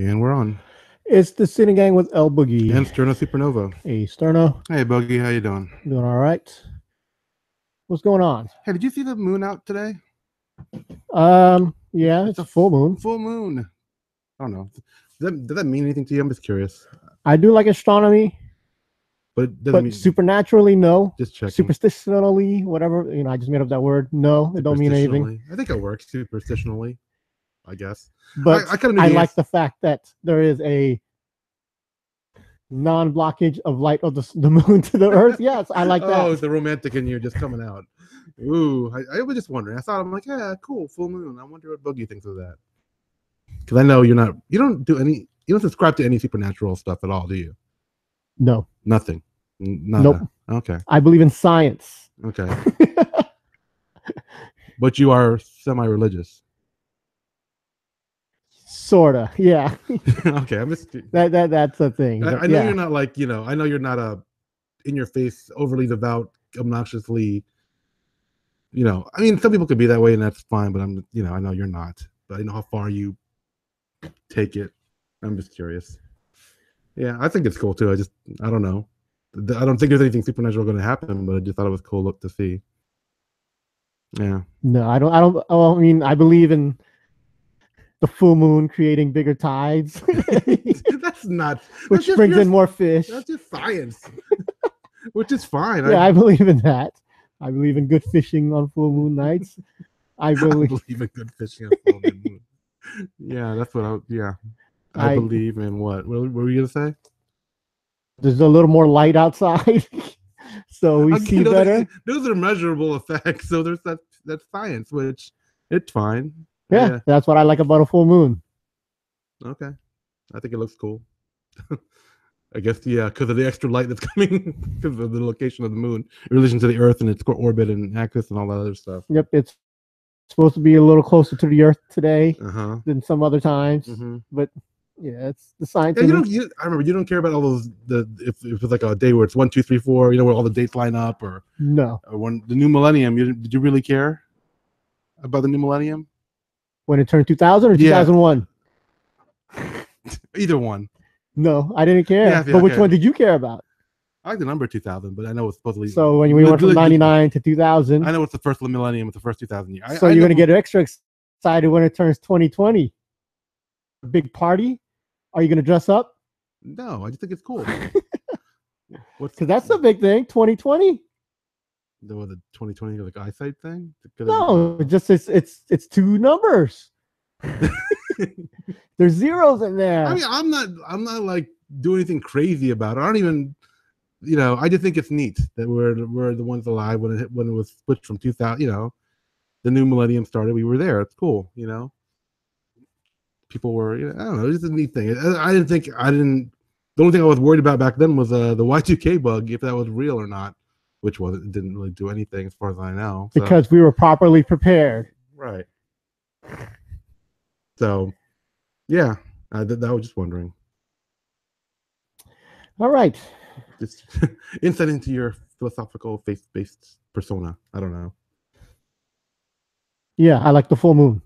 And we're on. It's the Sini-Gang with l-boogy. And Sterno Supernova. Hey, Sterno. Hey, Boogie, how you doing? Doing all right. What's going on? Hey, did you see the moon out today? Yeah, it's a full moon. Full moon. I don't know. Does that mean anything to you? I'm just curious. I do like astronomy, but it doesn't mean supernaturally, no. Just checking. Superstitionally, whatever. I just made up that word. No, it don't mean anything. I think it works superstitionally, I guess. But I like the fact that there is a non-blockage of light of the moon to the earth. Yes, I like that. Oh, the romantic in you just coming out. Ooh, I was just wondering. I thought, I'm like, yeah, cool, full moon. I wonder what Boogie thinks of that. Because I know you don't subscribe to any supernatural stuff at all, do you? No. Nothing. Nope. Okay. I believe in science. Okay. But you are semi-religious. Sorta, yeah. Okay, I'm just that's the thing. I know you're not like, I know you're not a in your face, overly devout, obnoxiously, I mean, some people could be that way and that's fine, but I know you're not. But I know how far you take it. I'm just curious. Yeah, I think it's cool too. I don't know. I don't think there's anything supernatural going to happen, but I just thought it was cool look to see. Yeah. No, I don't. Oh, I mean, I believe in the full moon creating bigger tides. Which brings in more fish. That's just science. Which is fine. Yeah, I believe in that. I believe in good fishing on full moon nights. I believe in good fishing on full moon. Yeah, that's what I believe in what? What were you gonna say? There's a little more light outside, so we see better. Those are measurable effects. So there's that's science, which it's fine. Yeah, that's what I like about a full moon. Okay, I think it looks cool. I guess because of the extra light that's coming, because of the location of the moon in relation to the Earth and its orbit and axis and all that other stuff. Yep, it's supposed to be a little closer to the Earth today than some other times, but yeah, it's the science. Yeah, I remember you don't care about all those. If it's like a day where it's 1, 2, 3, 4, where all the dates line up, or when the new millennium. Did you really care about the new millennium when it turned 2000 or 2001? Either one. No, I didn't care. But which one did you care about? I like the number 2000, but I know it's supposedly. So when we went from 99 to 2000, I know it's the first millennium, it's the first 2000 year. So you're going to get extra excited when it turns 2020. A big party? Are you going to dress up? No, I just think it's cool. Because that's the big thing. 2020. The 2020 like eyesight thing? No, just it's two numbers. There's zeros in there. I mean, I'm not like doing anything crazy about it. I don't even, I just think it's neat that we're the ones alive when it was switched from 2000. The new millennium started. We were there. It's cool. People were. I don't know. It's just a neat thing. The only thing I was worried about back then was the Y2K bug, if that was real or not, which wasn't. It didn't really do anything as far as I know. So. Because we were properly prepared. Right. So, yeah, I was just wondering. All right. Just insight into your philosophical, faith-based persona. I don't know. Yeah, I like the full moon.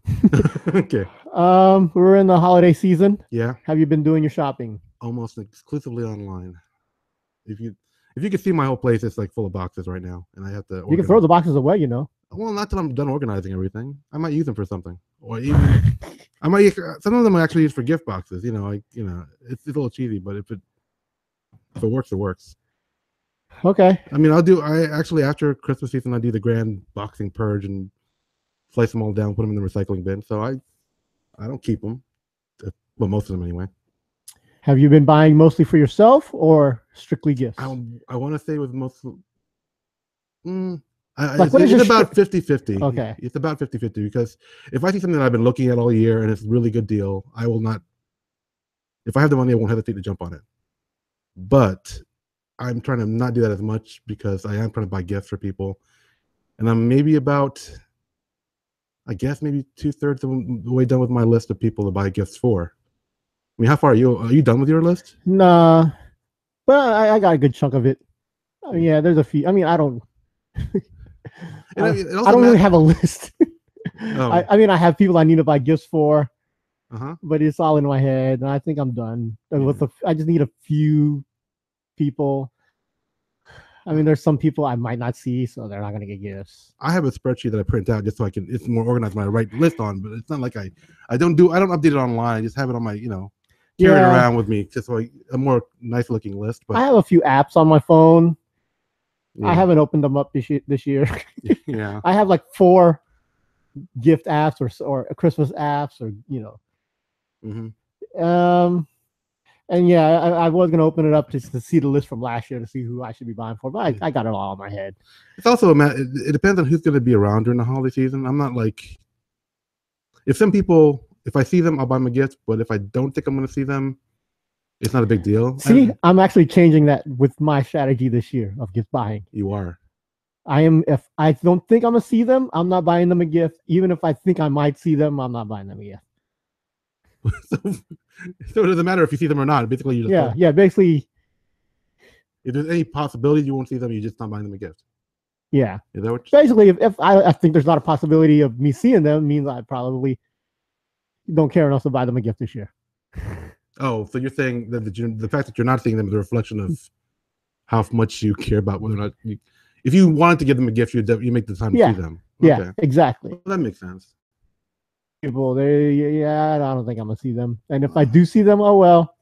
Okay. We're in the holiday season. Yeah. Have you been doing your shopping? Almost exclusively online. If you could see my whole place, it's like full of boxes right now, and I have to. You can throw the boxes away, Well, not till I'm done organizing everything. I might use them for something, or even some of them I actually use for gift boxes. It's a little cheesy, but if it works, it works. Okay. I mean, after Christmas season, I do the grand boxing purge and slice them all down, put them in the recycling bin. So I don't keep them, well, most of them anyway. Have you been buying mostly for yourself or strictly gifts? I want to say it was mostly. It's about 50-50. Okay. It's about 50-50 because if I see something that I've been looking at all year and it's a really good deal, I will not. If I have the money, I won't hesitate to jump on it. But I'm trying to not do that as much because I am trying to buy gifts for people, and I'm maybe about, I guess maybe 2/3 of the way done with my list of people to buy gifts for. I mean, how far are you? Are you done with your list? Nah, but I got a good chunk of it. I mean, yeah, there's a few. I mean, I don't. I don't really have a list. I mean, I have people I need to buy gifts for. but it's all in my head, and I think I'm done. I just need a few people. I mean, there's some people I might not see, so they're not gonna get gifts. I have a spreadsheet that I print out just so I can. It's more organized when I write the list on, but it's not like I don't update it online. I just have it on my carry it around with me, just so a more nice looking list. But I have a few apps on my phone. I haven't opened them up this year. Yeah, I have like 4 gift apps or Christmas apps or and yeah, I was gonna open it up just to see the list from last year to see who I should be buying for, but I got it all in my head. It's also it depends on who's going to be around during the holiday season. I'm not like, if some people, if I see them, I'll buy them a gift, but if I don't think I'm going to see them, it's not a big deal. See, I'm actually changing that with my strategy this year of gift buying. You are. I am. If I don't think I'm gonna see them, I'm not buying them a gift. Even if I think I might see them, I'm not buying them a gift. So it doesn't matter if you see them or not. Basically, you just basically, if there's any possibility you won't see them, you're just not buying them a gift. Yeah. Is that what basically, if I think there's not a possibility of me seeing them, means I probably don't care enough to buy them a gift this year. Oh, so you're saying that the fact that you're not seeing them is a reflection of how much you care about whether or not if you wanted to give them a gift, you make the time to see them. Okay. Yeah, exactly. Well, that makes sense. People, I don't think I'm gonna see them, and if I do see them, oh well.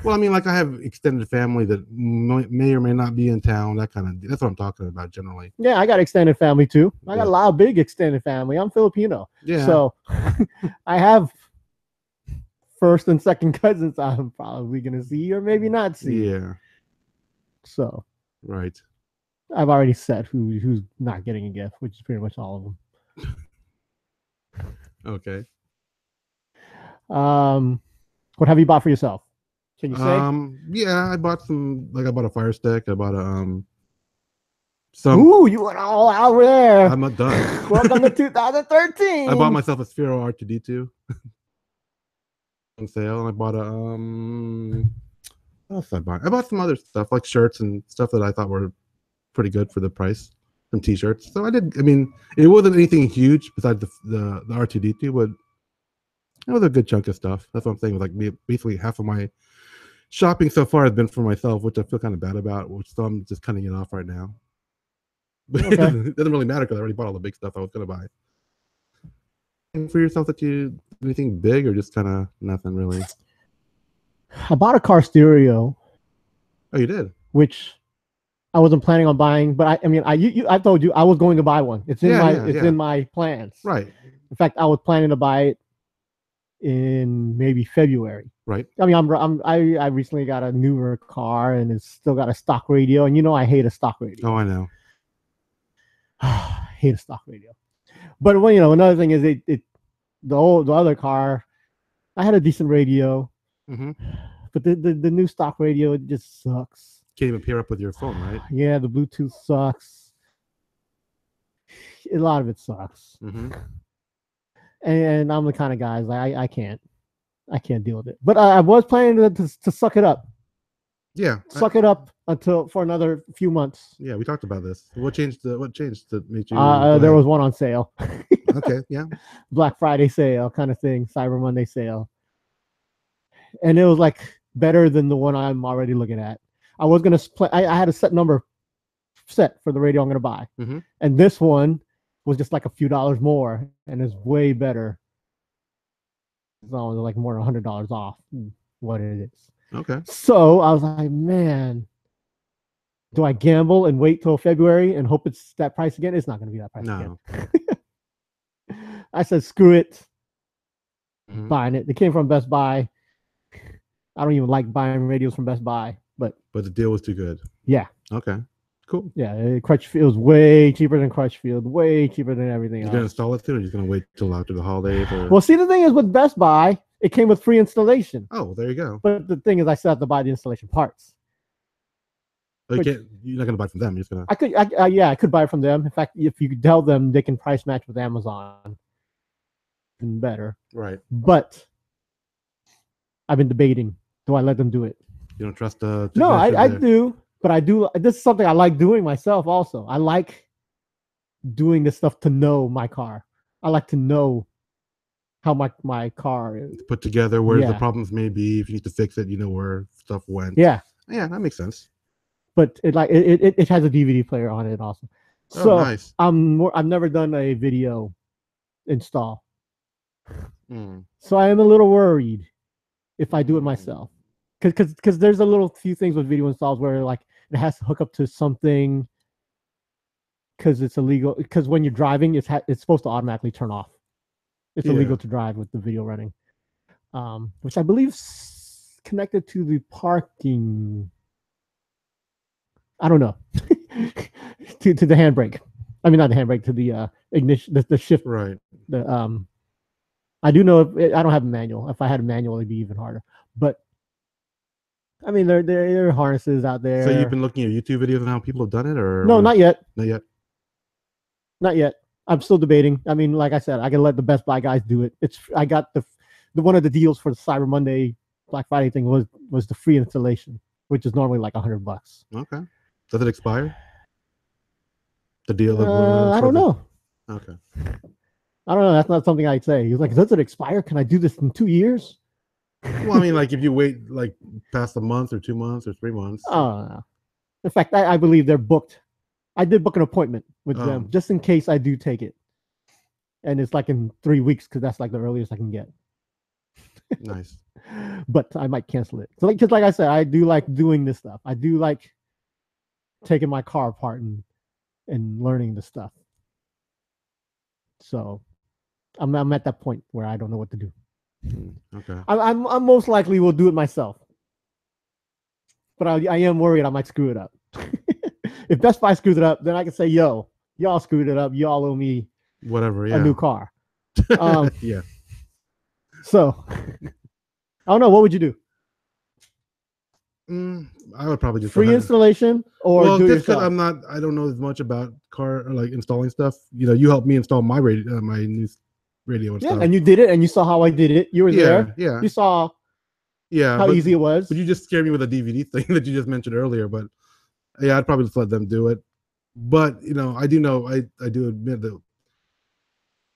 Well, I mean, like I have extended family that may or may not be in town. That's what I'm talking about generally. Yeah, I got extended family too. I got a lot of big extended family. I'm Filipino, so I have first and second cousins I'm probably gonna see or maybe not see. Yeah. So. Right. I've already said who's not getting a gift, which is pretty much all of them. Okay. What have you bought for yourself? Can you say? Yeah, I bought some. Like I bought a Fire Stick. I bought Ooh, you went all out there. I'm not done. Welcome to 2013. I bought myself a Sphero R2D2 on sale, and I bought what else did I buy? I bought some other stuff like shirts and stuff that I thought were pretty good for the price. Some t-shirts. So I mean, it wasn't anything huge besides the R2D2, but it was a good chunk of stuff. That's what I'm saying. Like basically half of my shopping so far has been for myself, which I feel kind of bad about, so I'm just cutting it off right now. But it doesn't really matter because I already bought all the big stuff I was going to buy. And for yourself, anything big or just kind of nothing really? I bought a car stereo. Oh, you did? Which I wasn't planning on buying, but I told you I was going to buy one. It's in my plans. Right. In fact, I was planning to buy it in maybe February. Right. I mean, I recently got a newer car and it's still got a stock radio, and I hate a stock radio. Oh, I know. I hate a stock radio. But another thing is the other car, I had a decent radio, but the new stock radio, it just sucks. Can't even pair up with your phone, right? Yeah, the Bluetooth sucks. A lot of it sucks. And I'm the kind of guy like I can't deal with it. But I was planning to suck it up. Yeah, suck it up for another few months. Yeah, we talked about this. What changed to make you? There was one on sale. Okay, yeah. Black Friday sale kind of thing, Cyber Monday sale, and it was like better than the one I'm already looking at. I was gonna I had a set for the radio I'm gonna buy, and this one was just like a few dollars more, and it's way better. It's only like more than $100 off what it is. Okay. So I was like, man, do I gamble and wait till February and hope it's that price again? It's not going to be that price again. I said, screw it. Buying it. They came from Best Buy. I don't even like buying radios from Best Buy, but the deal was too good. Yeah. Okay. Cool. Yeah, Crutchfield was way cheaper than Crutchfield, way cheaper than everything else. You're gonna install it too, or you're gonna wait till after the holidays? Or... Well, see, the thing is with Best Buy, it came with free installation. Oh, there you go. But the thing is, I still have to buy the installation parts. Oh, you're not gonna buy from them. You're just gonna. I could buy from them. In fact, if you could tell them, they can price match with Amazon. Even better. Right. But I've been debating: do I let them do it? You don't trust the? No, I do. But I do. This is something I like doing myself. Also, I like doing this stuff to know my car. I like to know how my car is put together, where the Yeah. problems may be. If you need to fix it, you know where stuff went. Yeah. Yeah, that makes sense. But it has a DVD player on it also. Oh, So nice. I've never done a video install. Mm. So I am a little worried if I do it Mm. myself. Because there's a little few things with video installs where like it has to hook up to something because it's illegal. Because when you're driving, it's supposed to automatically turn off. It's illegal to drive with the video running, which I believe is connected to the parking. I don't know. to the handbrake. I mean, not the handbrake, to the ignition, the shift. Right. I do know I don't have a manual. If I had a manual, it'd be even harder. But I mean, there are harnesses out there. So you've been looking at YouTube videos on how people have done it, or no, not yet. Not yet. Not yet. I'm still debating. I mean, like I said, I gotta let the Best Buy guys do it. I got the one of the deals for the Cyber Monday, Black Friday thing was the free installation, which is normally like $100. Okay. Does it expire? The deal I don't know. Okay. I don't know. That's not something I'd say. He's like, does it expire? Can I do this in 2 years? Well, I mean, like if you wait like past a month or 2 months or 3 months. Oh, in fact, I believe they're booked. I did book an appointment with them just in case I do take it. And it's like in 3 weeks because that's like the earliest I can get. Nice. But I might cancel it. So, because like I said, I do like doing this stuff. I do like taking my car apart and learning the stuff. So I'm at that point where I don't know what to do. Okay. I'm most likely will do it myself, but I am worried I might screw it up. If Best Buy screws it up, then I can say, "Yo, y'all screwed it up. Y'all owe me whatever, a new car." Yeah. So I don't know. What would you do? I would probably just free installation or do it just because yourself? I don't know as much about car or like installing stuff. You know, you helped me install my radio, my new radio and stuff. And you did it, and you saw how I did it. You were there. Yeah. You saw. How easy it was. But you just scared me with a DVD thing that you just mentioned earlier. But yeah, I'd probably just let them do it. But you know, I do admit that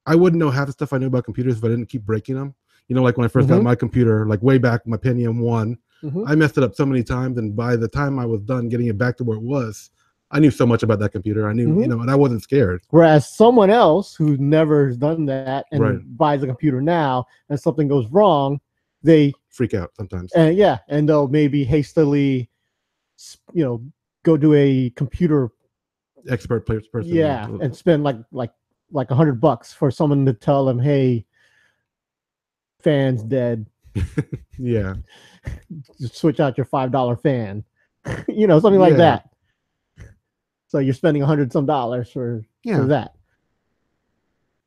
I wouldn't know half the stuff I knew about computers if I didn't keep breaking them. You know, like when I first got my computer, like way back, my Pentium 1, I messed it up so many times, and by the time I was done getting it back to where it was, I knew so much about that computer. I knew, you know, and I wasn't scared. Whereas someone else who never done that and buys a computer now, and something goes wrong, they freak out sometimes. And and they'll maybe hastily, you know, go do a computer expert person. Yeah, and spend like $100 for someone to tell them, "Hey, fan's dead." Yeah. Just switch out your $5 fan. You know, something like that. So you're spending $100 some for that.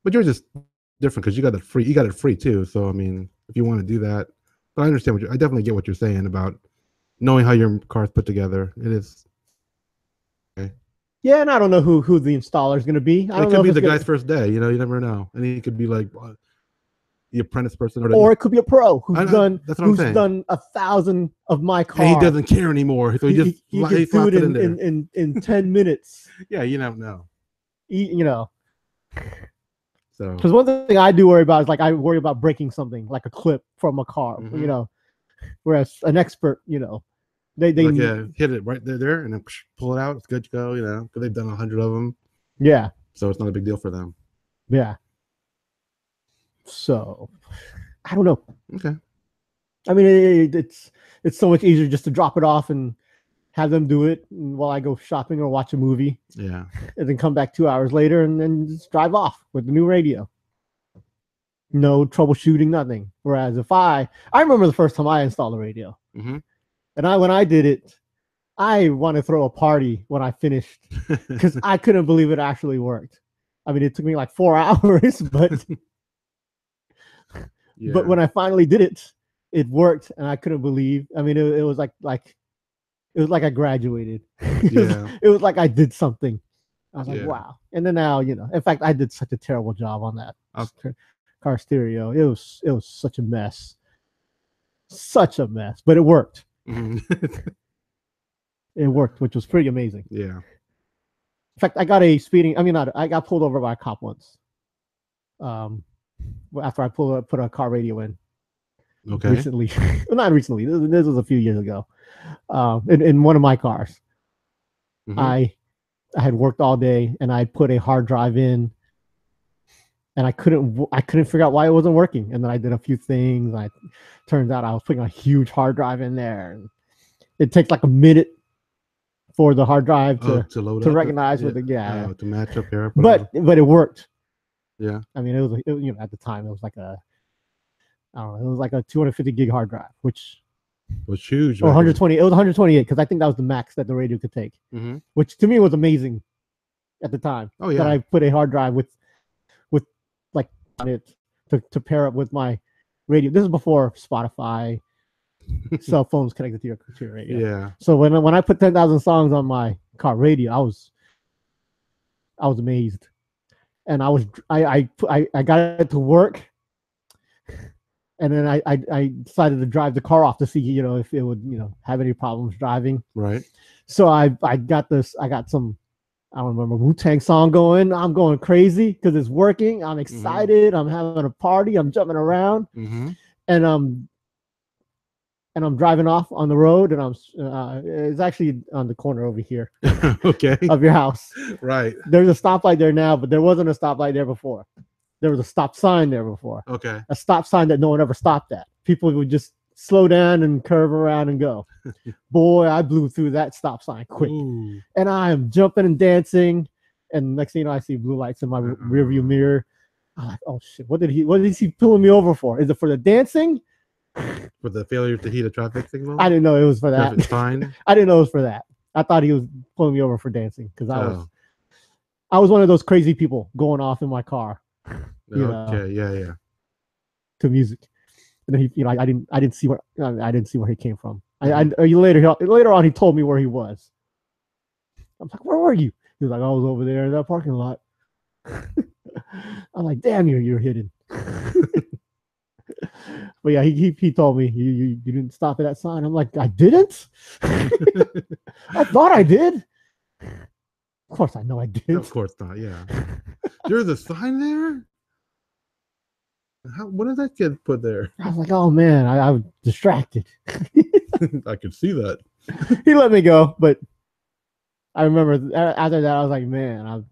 But you're just different because you got it free. You got it free too. So I mean, if you want to do that, but I understand I definitely get what you're saying about knowing how your car's put together. It is. Okay. Yeah, and I don't know who the installer is going to be. It could be the guy's first day. You know, you never know, and he could be like the apprentice person, or it could be a pro who's done 1,000 of my car. And he doesn't care anymore, so he can do it in 10 minutes. Yeah, you never know. You know. So, because one thing I do worry about is like I worry about breaking something like a clip from a car, you know, whereas an expert, you know, they hit it right there and then pull it out. It's good to go, you know, because they've done 100 of them. Yeah. So it's not a big deal for them. Yeah. So I don't know. Okay. I mean, it's so much easier just to drop it off and have them do it while I go shopping or watch a movie. Yeah. And then come back 2 hours later and then just drive off with the new radio. No troubleshooting, nothing. Whereas if I remember the first time I installed the radio, and when I did it, I want to throw a party when I finished because I couldn't believe it actually worked. I mean, it took me like 4 hours, but but when I finally did it, it worked, and I couldn't believe. I mean, it was like it was like I graduated. It was like I did something. I was like, wow. And then now, you know, in fact, I did such a terrible job on that car stereo. It was such a mess. Such a mess, but it worked. It worked, which was pretty amazing. Yeah. In fact, I got I got pulled over by a cop once. after I put a car radio in Okay. recently. Well, not recently. This was a few years ago. In one of my cars, Mhm. I had worked all day and I put a hard drive in, and I couldn't figure out why it wasn't working. And then I did a few things. Turns out I was putting a huge hard drive in there, and it takes like a minute for the hard drive to load to up, recognize what to match up here. but it worked. Yeah. I mean, it at the time it was like a, I don't know, it was like a 250 gig hard drive, which was huge. Or 120. It was 128 because I think that was the max that the radio could take, which to me was amazing at the time. Oh yeah. That I put a hard drive with like it to pair up with my radio. This is before Spotify, cell phones connected to your radio. Yeah. So when I put 10,000 songs on my car radio, I was amazed, and I got it to work. And then I decided to drive the car off to see, if it would, have any problems driving. Right. So I got some, I don't remember, Wu-Tang song going. I'm going crazy because it's working. I'm excited. I'm having a party. I'm jumping around. And I'm driving off on the road, and it's actually on the corner over here. Okay. Of your house. Right. There's a stoplight there now, but there wasn't a stoplight there before. There was a stop sign there before. Okay. A stop sign that no one ever stopped at. People would just slow down and curve around and go. Boy, I blew through that stop sign quick. Ooh. And I am jumping and dancing. And next thing you know, I see blue lights in my rearview mirror. I'm like, oh shit, what is he pulling me over for? Is it for the dancing? For the failure to heed a traffic signal? I didn't know it was for that. Traffic fine? I didn't know it was for that. I thought he was pulling me over for dancing because I was one of those crazy people going off in my car. Okay, yeah. To music, and then he, I didn't see where he came from. Later on, he told me where he was. I'm like, where were you? He was like, I was over there in that parking lot. I'm like, damn, you're hidden. But yeah, he told me you didn't stop at that sign. I'm like, I didn't. I thought I did. Of course, I know I did. Of course not. Yeah. There's a sign there. What did that get put there? I was like, oh man, I was distracted. I could see that. He let me go, but I remember after that, I was like, man,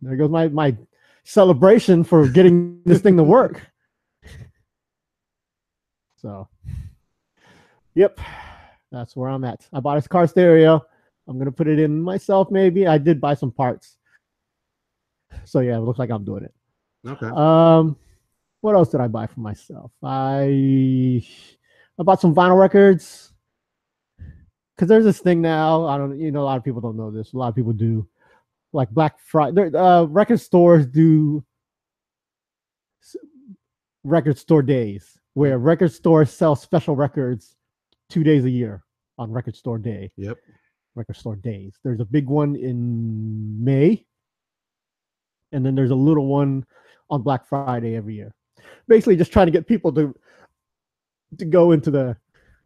there goes my celebration for getting this thing to work. So, yep, that's where I'm at. I bought a car stereo. I'm gonna put it in myself. Maybe I did buy some parts. So yeah, it looks like I'm doing it. Okay. What else did I buy for myself? I bought some vinyl records because there's this thing now. A lot of people don't know this. A lot of people do. Like Black Friday, record stores do record store days where record stores sell special records 2 days a year on Record Store Day. Yep. Record store days. There's a big one in May, and then there's a little one on Black Friday every year. Basically, just trying to get people to go into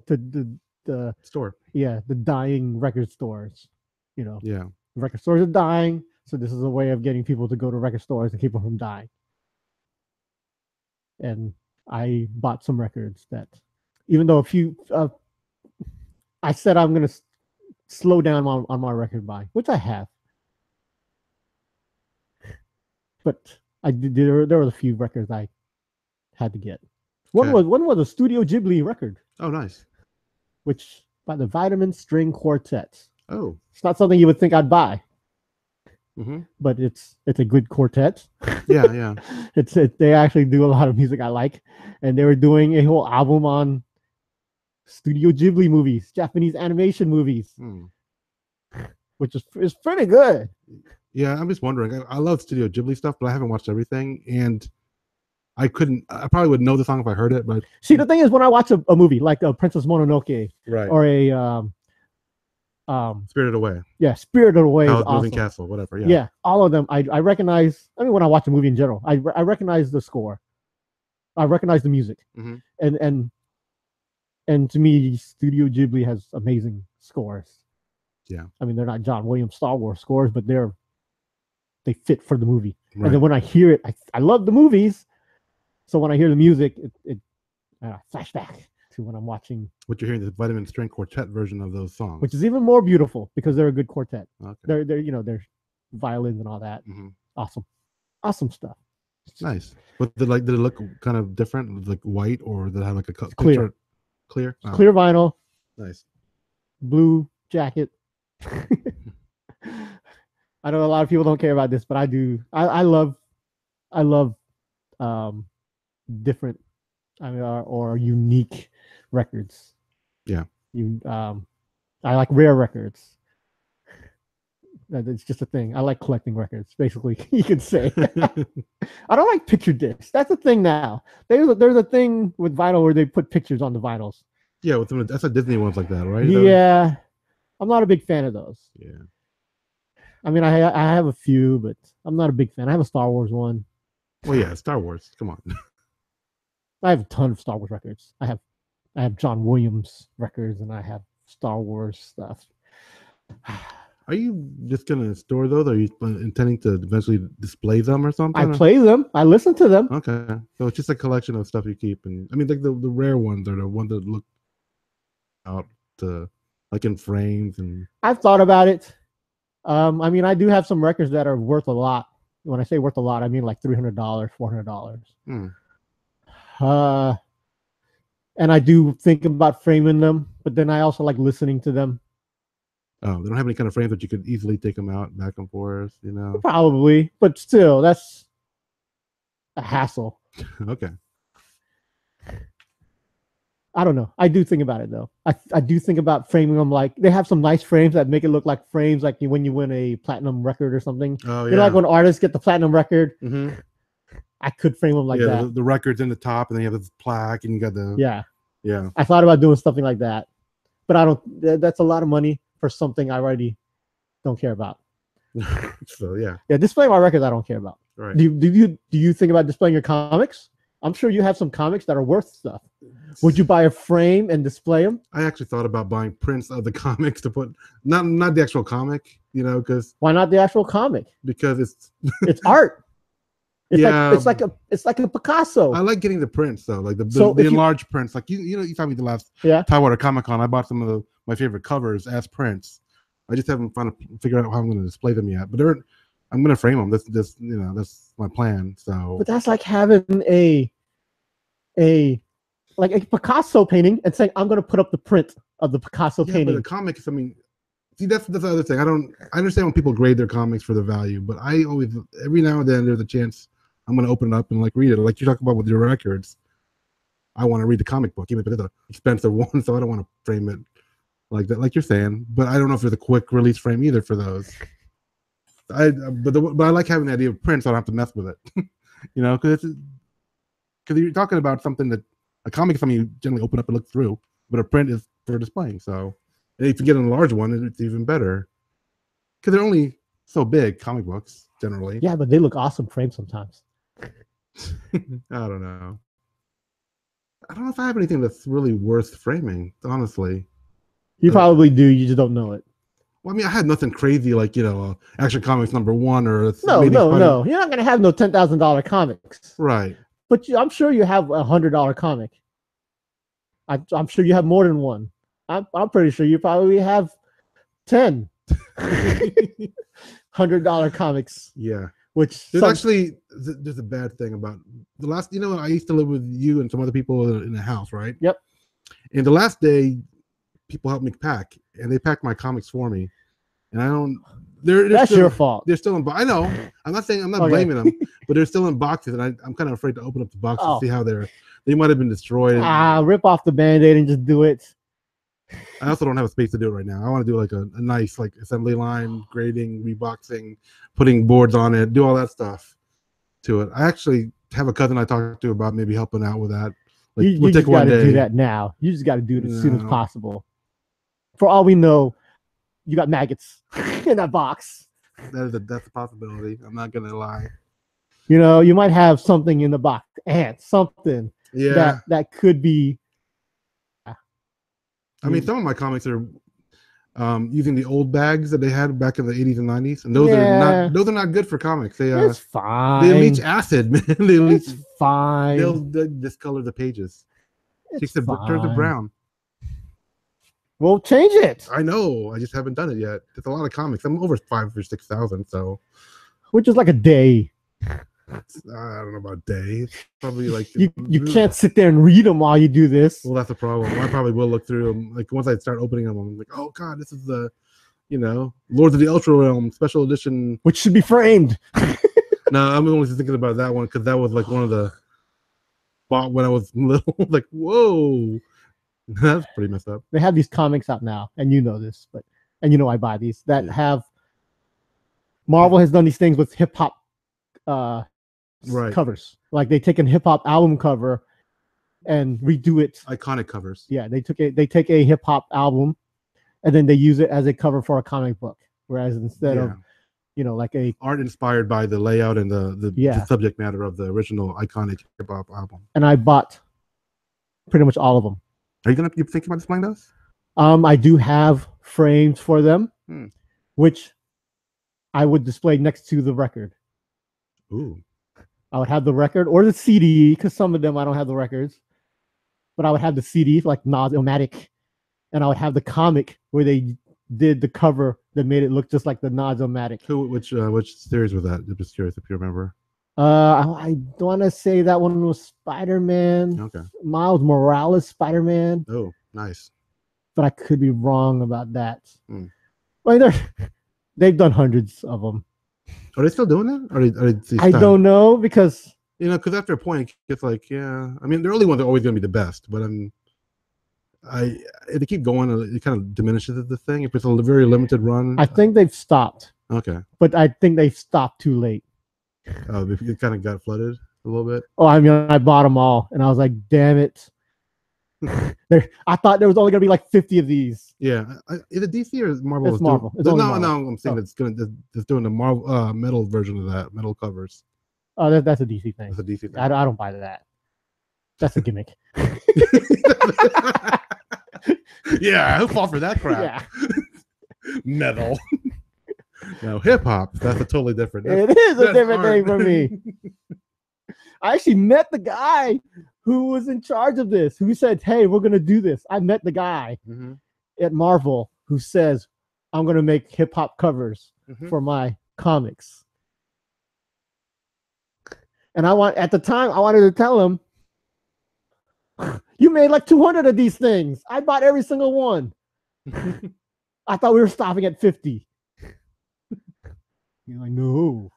the store. Yeah, the dying record stores. Yeah. Record stores are dying, so this is a way of getting people to go to record stores and keep them from dying. And I bought some records that, even though I said I'm gonna slow down on my record buying, which I have, but I did. There were a few records I had to get. One was a Studio Ghibli record. Oh, nice. Which by the Vitamin String Quartet. Oh, it's not something you would think I'd buy. But it's a good quartet. Yeah. They actually do a lot of music I like, and they were doing a whole album on Studio Ghibli movies, Japanese animation movies, which is pretty good. Yeah, I'm just wondering. I love Studio Ghibli stuff, but I haven't watched everything, and I probably would know the song if I heard it. But see, the thing is, when I watch a movie like Princess Mononoke, right, or a Spirited Away, yeah, Spirited Away, Howl's awesome. Moving Castle, whatever, yeah, all of them, I recognize. I mean, when I watch a movie in general, I recognize the score, I recognize the music, and to me, Studio Ghibli has amazing scores. Yeah, I mean, they're not John Williams Star Wars scores, but they fit for the movie. Right. And then when I hear it, I love the movies, So when I hear the music, it flashback to when I'm watching. What you're hearing is the Vitamin String Quartet version of those songs, which is even more beautiful because they're a good quartet. okay. They're violins and all that. Mm-hmm. Awesome stuff. Nice. But did it look kind of different, like white, or did it have like a clear? Clear. Oh. Clear vinyl. Nice. Blue jacket. I know a lot of people don't care about this, but I do. I love different, or unique records. Yeah. I like rare records. It's just a thing. I like collecting records, basically. You could say. I don't like picture discs. That's a thing now. There's a thing with vinyl where they put pictures on the vinyls. Yeah, that's a Disney ones like that, right? Yeah, I'm not a big fan of those. Yeah. I mean, I have a few, but I'm not a big fan. I have a Star Wars one. Well, yeah, Star Wars. Come on. I have a ton of Star Wars records. I have John Williams records, and I have Star Wars stuff. Are you just gonna store those? Or are you intending to eventually display them or something? I play them. I listen to them. Okay, so it's just a collection of stuff you keep, and I mean, like the rare ones are the ones that look out to like in frames. And I've thought about it. I mean, I do have some records that are worth a lot. When I say worth a lot, I mean like $300, $400. And I do think about framing them, but then I also like listening to them. Oh, they don't have any kind of frames that you could easily take them out back and forth, Probably, but still, that's a hassle. Okay. I don't know. I do think about it though. I do think about framing them. Like they have some nice frames that make it look like frames, like when you win a platinum record or something. Oh yeah. You know, like when artists get the platinum record. Mm-hmm. I could frame them like that. The record's in the top, and then you have this plaque, and you got the yeah. I thought about doing something like that, but I don't. That's a lot of money for something I already don't care about. So yeah. Displaying my records I don't care about. Right. Do you think about displaying your comics? I'm sure you have some comics that are worth stuff. Would you buy a frame and display them? I actually thought about buying prints of the comics to put, not the actual comic, because why not the actual comic? Because it's art. It's like a Picasso. I like getting the prints though, like the enlarged prints. Like you told me the last Tidewater Comic Con, I bought some of my favorite covers as prints. I just haven't figured out how I'm going to display them yet. But I'm going to frame them. That's my plan. So, but that's like having a Picasso painting and saying I'm going to put up the print of the Picasso painting. But the comics, I mean, see, that's the other thing. I understand when people grade their comics for the value, but I always, every now and then, there's a chance I'm going to open it up and read it. Like you talk about with your records, I want to read the comic book, even if it's an expensive one, so I don't want to frame it like that, like you're saying. But I don't know if there's a quick release frame either for those. But I like having the idea of prints, so I don't have to mess with it. Because you're talking about something that a comic is something you generally open up and look through, but a print is for displaying. So if you get a large one, it's even better because they're only so big, comic books generally. Yeah, but they look awesome framed sometimes. I don't know. I don't know if I have anything that's really worth framing, honestly. You probably do. You just don't know it. Well, I mean, I had nothing crazy like, Action Comics #1 or no. You're not gonna have no $10,000 comics, right? But I'm sure you have a $100 comic. I'm sure you have more than one. I'm pretty sure you probably have 10 $100 comics. Yeah. Which there's a bad thing about the last. I used to live with you and some other people in the house, right? Yep. And the last day, people helped me pack, and they packed my comics for me. And I don't. That's your fault. They're still in. I know. I'm not blaming them, but they're still in boxes, and I'm kind of afraid to open up the box to see how they might have been destroyed. Rip off the Band-Aid and just do it. I also don't have a space to do it right now. I want to do a nice assembly line, grading, reboxing, putting boards on it, do all that stuff to it. I actually have a cousin I talked to about maybe helping out with that. You just got to do that now. You just got to do it as soon as possible. For all we know, you got maggots in that box. That's a possibility. I'm not gonna lie. You might have something in the box, ants, something. That could be. I mean, some of my comics are. using the old bags that they had back in the 80s and 90s, and Yeah. those are not good for comics. It's They fine. leach acid, man. They leach. It's fine. They'll discolor the pages. It's Turns to fine. brown. We'll change it. I know. I just haven't done it yet. It's a lot of comics. I'm over 5,000 or 6,000, so Which is like a day. I don't know about days. Probably like You can't sit there and read them while you do this. Well, that's the problem. I probably will look through them. Like once I start opening them, I'm like, oh god, this is the, Lords of the Ultra Realm special edition, which should be framed. No, I'm only thinking about that one because that was like one of the bought when I was little. Like, whoa, that's pretty messed up. They have these comics out now, and you know this, and you know I buy these that have. Marvel has done these things with hip hop covers. Like they take a hip hop album cover and redo it. Iconic covers. Yeah, they take a hip hop album and then they use it as a cover for a comic book. Whereas instead of like a art inspired by the layout and the subject matter of the original iconic hip hop album. And I bought pretty much all of them. Are you thinking about displaying those? I do have frames for them, which I would display next to the record. Ooh. I would have the record or the CD, because some of them I don't have the records. But I would have the CD, like Nas-O-Matic, and I would have the comic where they did the cover that made it look just like the Nas-O-Matic. Which series was that? I'm just curious if you remember. I want to say that one was Spider-Man. Okay. Miles Morales Spider-Man. Oh, nice. But I could be wrong about that. Well, they've done hundreds of them. Are they still doing it? I don't know, because because after a point it's like, yeah. I mean, the early ones are always going to be the best, but if they keep going, it kind of diminishes the thing. If it's a very limited run, I think they've stopped. Okay, but I think they stopped too late. Oh, it kind of got flooded a little bit. Oh, I mean, I bought them all, and I was like, damn it. I thought there was only gonna be like 50 of these. Yeah, is it DC or Marvel? It's Marvel. It's only Marvel. No, I'm saying it's doing the Marvel metal version of that, metal covers. Oh, that's a DC thing. That's a DC thing. I don't buy that. That's a gimmick. Yeah, who fall for that crap? Yeah. Metal. No, hip hop. That's a totally different. It is a different thing for me. I actually met the guy who was in charge of this, who said, hey, we're going to do this. I met the guy at Marvel who says, I'm going to make hip hop covers for my comics. And at the time, I wanted to tell him, you made like 200 of these things. I bought every single one. I thought we were stopping at 50. You're like, no.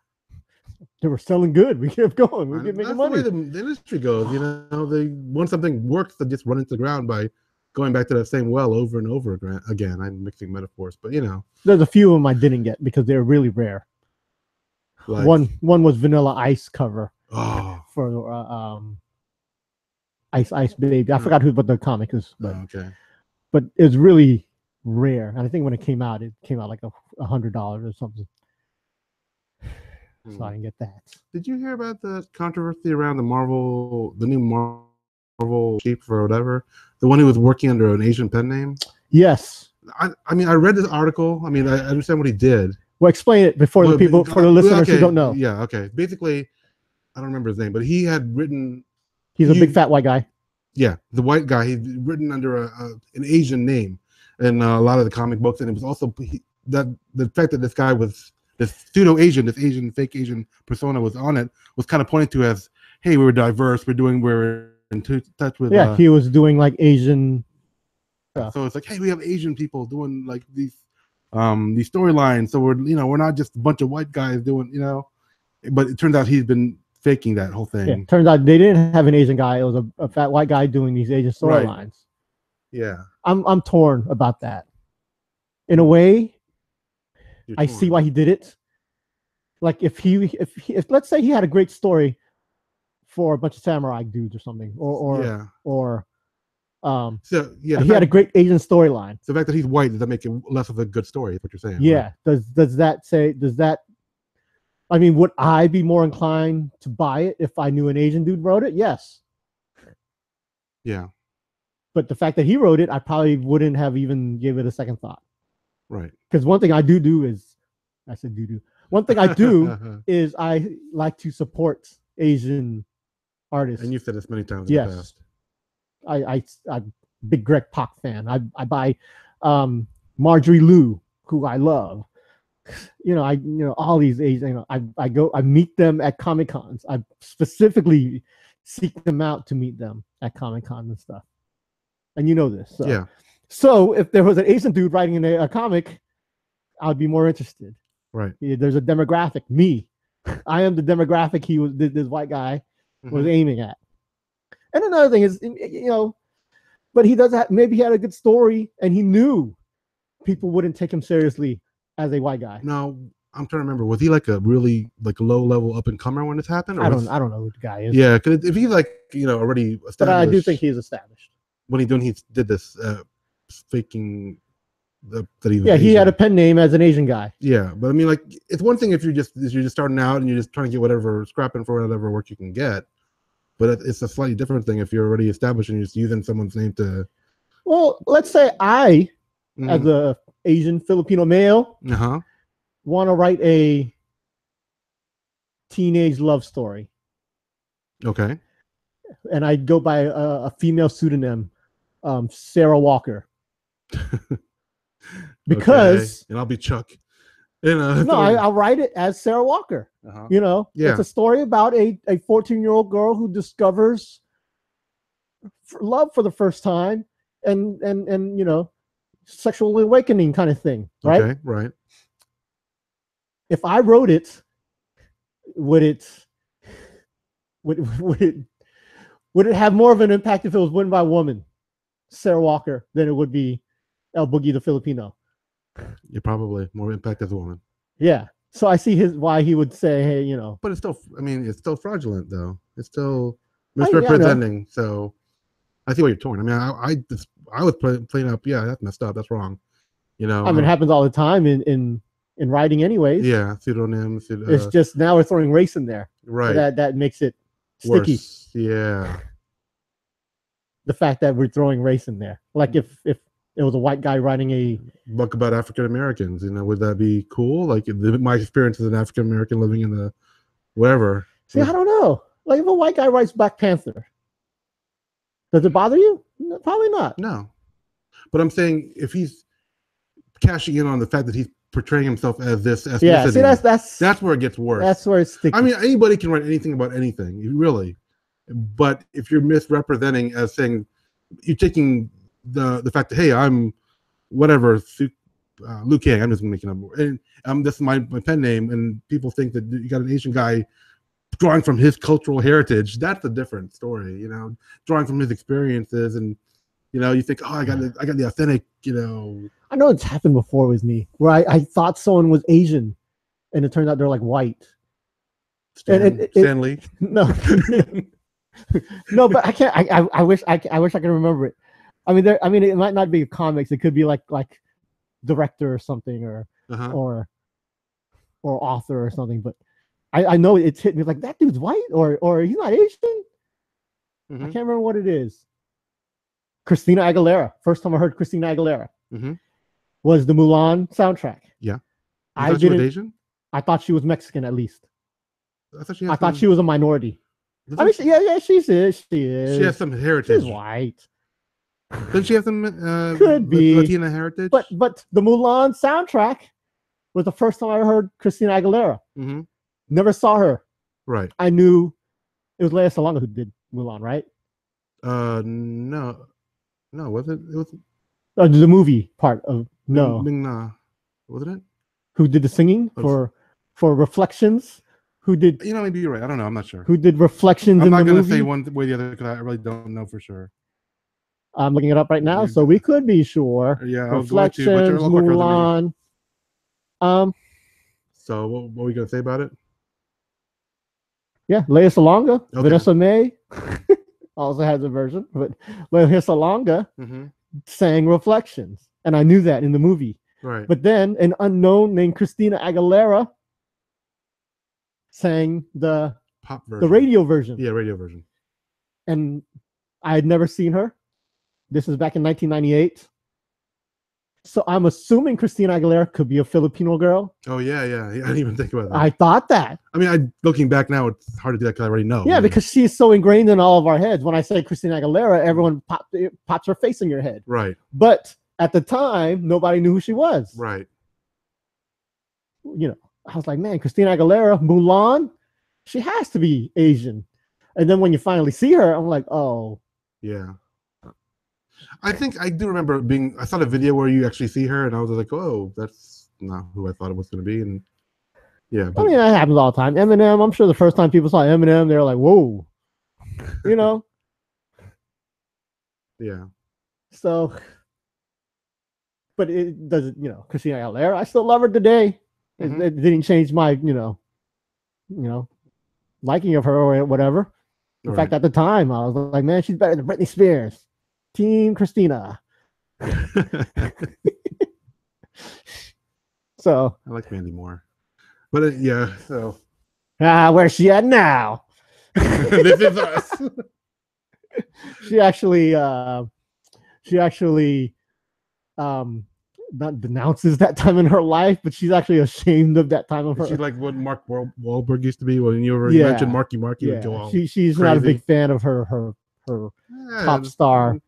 They were selling good. We kept going. We kept making money. That's the way the industry goes. Once something works, they just run into the ground by going back to that same well over and over again. I'm mixing metaphors, but there's a few of them I didn't get because they're really rare. Like, one was Vanilla Ice cover for Ice Baby. I forgot what the comic is, but but it's really rare. And I think when it came out like $100 or something. So I didn't get that. Did you hear about the controversy around the new Marvel chief or whatever? The one who was working under an Asian pen name? Yes. I mean, I read this article. I mean, I understand what he did. Well, explain it for the listeners who don't know. Yeah, okay. Basically, I don't remember his name, but he had written. He's a big fat white guy. Yeah, the white guy. He'd written under an Asian name in a lot of the comic books, and it was also the fact that this guy was. This pseudo-Asian, this fake Asian persona was on it, was kind of pointed to as, hey, we're diverse, we're in touch with... Yeah, he was doing like Asian stuff. So it's like, hey, we have Asian people doing like these storylines, so we're not just a bunch of white guys doing, but it turns out he's been faking that whole thing. Yeah, turns out they didn't have an Asian guy, it was a fat white guy doing these Asian storylines. Right. Yeah. I'm torn about that. In a way, I see why he did it. Like if let's say he had a great story for a bunch of samurai dudes or something, he had a great Asian storyline. So the fact that he's white, does that make it less of a good story? Is what you're saying? Yeah. Right? Does that? I mean, would I be more inclined to buy it if I knew an Asian dude wrote it? Yes. Yeah. But the fact that he wrote it, I probably wouldn't have even give it a second thought. Right. Because one thing I do is, I said do. One thing I do is I like to support Asian artists. And you've said this many times in the past. I'm big Greg Pak fan. I buy Marjorie Liu, who I love. All these Asian. I meet them at Comic Cons. I specifically seek them out to meet them at Comic Con and stuff. And you know this. So. Yeah. So if there was an Asian dude writing in a comic, I'd be more interested. Right. There's a demographic. Me, I am the demographic this white guy was aiming at. And another thing is, but he does have, maybe he had a good story and he knew people wouldn't take him seriously as a white guy. No, I'm trying to remember. Was he like a really low level up and comer when this happened? Or I don't know who the guy is. Yeah, because if he's already established. But I do think he's established. When he did this faking that he was Asian. He had a pen name as an Asian guy. Yeah, but I mean, it's one thing if you're just starting out and you're just trying to get whatever, scrapping for whatever work you can get. But it's a slightly different thing if you're already established and you're just using someone's name to. Well, let's say I, as a Asian Filipino male, want to write a teenage love story. Okay. And I go by a female pseudonym, Sarah Walker. Because and I'll be Chuck. I'll write it as Sarah Walker. It's a story about a 14-year-old girl who discovers love for the first time and sexual awakening kind of thing, right? Okay, right. If I wrote it, would it have more of an impact if it was written by a woman, Sarah Walker, than it would be l-boogy the Filipino? You're probably more impact as a woman. Yeah. So I see why he would say, hey, But it's still, it's still fraudulent though. It's still misrepresenting. So I see why you're torn. I mean, I was playing up. Yeah, that's messed up. That's wrong. It happens all the time in writing, anyways. Yeah, pseudonyms. It's just now we're throwing race in there, right? That makes it sticky. Worse. Yeah. The fact that we're throwing race in there, like if it was a white guy writing a book about African Americans, would that be cool? Like my experience as an African American living in the wherever. See, I don't know. Like if a white guy writes Black Panther, does it bother you? No, probably not. No, but I'm saying if he's cashing in on the fact that he's portraying himself as this ethnicity, yeah. See, that's where it gets worse. That's where it's sticky. I mean, anybody can write anything about anything, really, but if you're misrepresenting as saying you're taking the fact that, hey, I'm whatever Luke Yang, I'm just making up, and this is my pen name, and people think that you got an Asian guy drawing from his cultural heritage. That's a different story, drawing from his experiences, and you think, oh, I got the authentic, I know it's happened before with me where I thought someone was Asian and it turned out they're like white. Stanley. No. No, but I can't. I wish I could remember it. I mean, it might not be comics. It could be like director or something, or author or something. But I know it's hit me like that dude's white, or he's not Asian. I can't remember what it is. Christina Aguilera. First time I heard Christina Aguilera was the Mulan soundtrack. Yeah, I thought she was Asian. I thought she was Mexican at least. I thought she was a minority. I mean, she is. She has some heritage. She's white. Doesn't she have some could be Latina heritage? But the Mulan soundtrack was the first time I heard Christina Aguilera. Never saw her. Right. I knew it was Lea Salonga who did Mulan, right? No, was it? It was the movie part of Ming-Na, wasn't it? Who did the singing for Reflections? Who did? Maybe you're right. I don't know. I'm not sure. Who did Reflections? I'm not going to say one way or the other because I really don't know for sure. I'm looking it up right now, so we could be sure. Yeah, Reflections, Mulan. So what are we going to say about it? Yeah, Lea Salonga, Vanessa Mae also has a version, but Lea Salonga sang Reflections, and I knew that in the movie. Right. But then an unknown named Christina Aguilera sang the pop version, the radio version. Yeah, radio version. And I had never seen her. This is back in 1998. So I'm assuming Christina Aguilera could be a Filipino girl. Oh yeah. I didn't even think about that. I thought that. I mean, looking back now, it's hard to do that because I already know. Yeah, I mean, because she's so ingrained in all of our heads. When I say Christina Aguilera, everyone pops her face in your head. right. But at the time, nobody knew who she was. Right. You know, I was like, man, Christina Aguilera, Mulan, she has to be Asian. And then when you finally see her, I'm like, oh. Yeah. I think I do remember I saw the video where you actually see her, and I was like, oh, that's not who I thought it was going to be. And yeah. I mean, that happens all the time. Eminem, I'm sure the first time people saw Eminem, they were like, whoa. You know? Yeah. So, but it doesn't, Christina Aguilera, I still love her today. Mm-hmm. It didn't change my, liking of her or whatever. In fact, at the time, I was like, man, she's better than Britney Spears. Team Christina. So I like Mandy more. But yeah, so. Where's she at now? This is us. She actually not denounces that time in her life, but she's actually ashamed of that time of her. She's like what Mark Wahlberg used to be when you mentioned Marky would go all she's crazy. Not a big fan of her pop star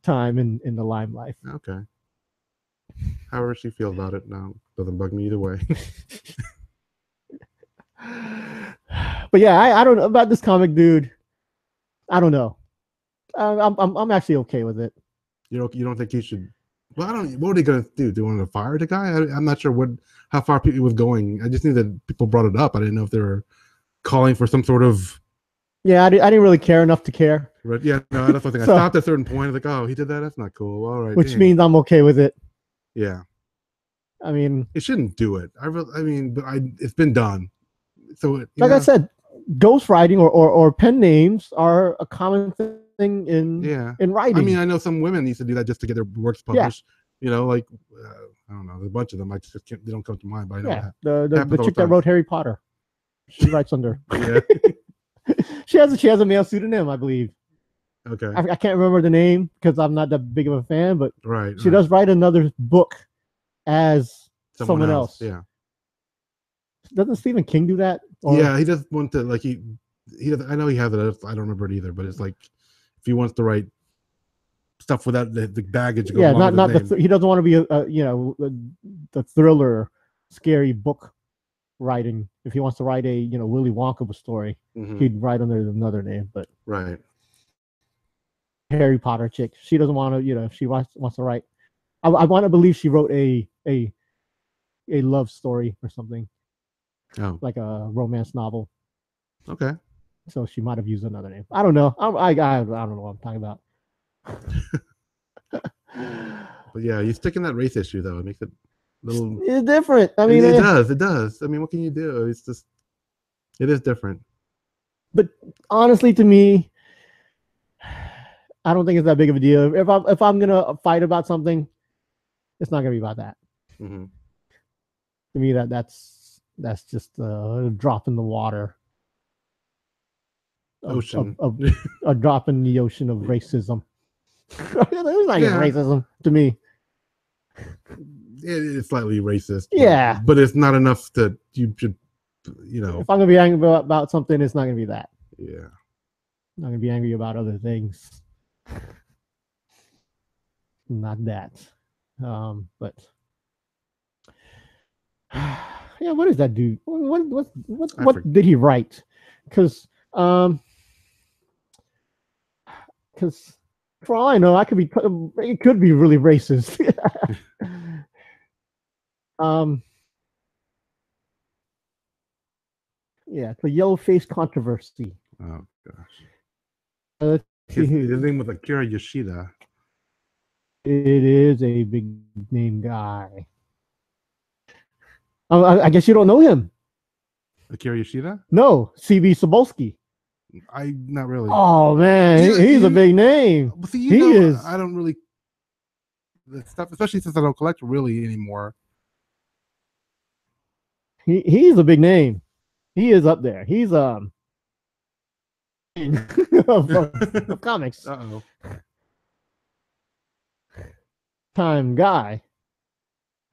time in the limelight. Okay. However she feels about it now doesn't bug me either way. But yeah, I don't know about this comic, dude. I don't know. I'm actually okay with it. You don't think you should? Well, I don't. What are they gonna do? Do you want to fire the guy? I'm not sure how far people was going. I just knew that people brought it up. I didn't know if they were calling for some sort of. Yeah, I didn't really care enough to care. But yeah, no, that's one thing. I stopped at a certain point. I was like, oh, he did that. That's not cool. All right. Which means I'm okay with it. Yeah. I mean, it shouldn't do it. It's been done. So like I said, ghostwriting or pen names are a common thing in writing. I mean, I know some women used to do that just to get their works published. Yeah. Like I don't know, there's a bunch of them. I just they don't come to mind, but I know the chick that wrote Harry Potter, she writes under. Yeah. she has a male pseudonym, I believe. Okay. I can't remember the name because I'm not that big of a fan, but she does write another book as someone else. Yeah. Doesn't Stephen King do that? Yeah, he does want to he does. I know he has it. I don't remember it either. But it's like if he wants to write stuff without the baggage. Yeah, not he doesn't want to be the thriller, scary book writing. If he wants to write a Willy Wonka story, he'd write under another name. But right. Harry Potter chick, she doesn't want to. If she wants to write, I want to believe she wrote a love story or something. Oh. Like a romance novel. Okay. So she might have used another name. I don't know. I don't know what I'm talking about. But yeah, you stick in that race issue though. It makes it a little. It's different. I mean, it does. It does. I mean, what can you do? It's just. It is different. But honestly, to me, I don't think it's that big of a deal. If I'm gonna fight about something, it's not gonna be about that. Mm-hmm. To me, that's just a drop in the water. Ocean. A drop in the ocean of racism. It's not even racism to me. It is slightly racist. Yeah. But it's not enough that you should, If I'm going to be angry about something, it's not going to be that. Yeah. I'm not going to be angry about other things. Not that. But... yeah, what is that dude? What did he write? Because for all I know, it could be really racist. Yeah, the yellow face controversy. Oh gosh. His name was Akira Yoshida. It is a big name guy. I guess you don't know him. Akira Yoshida? No, C.B. Sobolski. Not really. Oh man, he's a big name. See, he is. I don't really the stuff, especially since I don't collect really anymore. He's a big name. He is up there. He's of comics. Uh-oh. Time guy.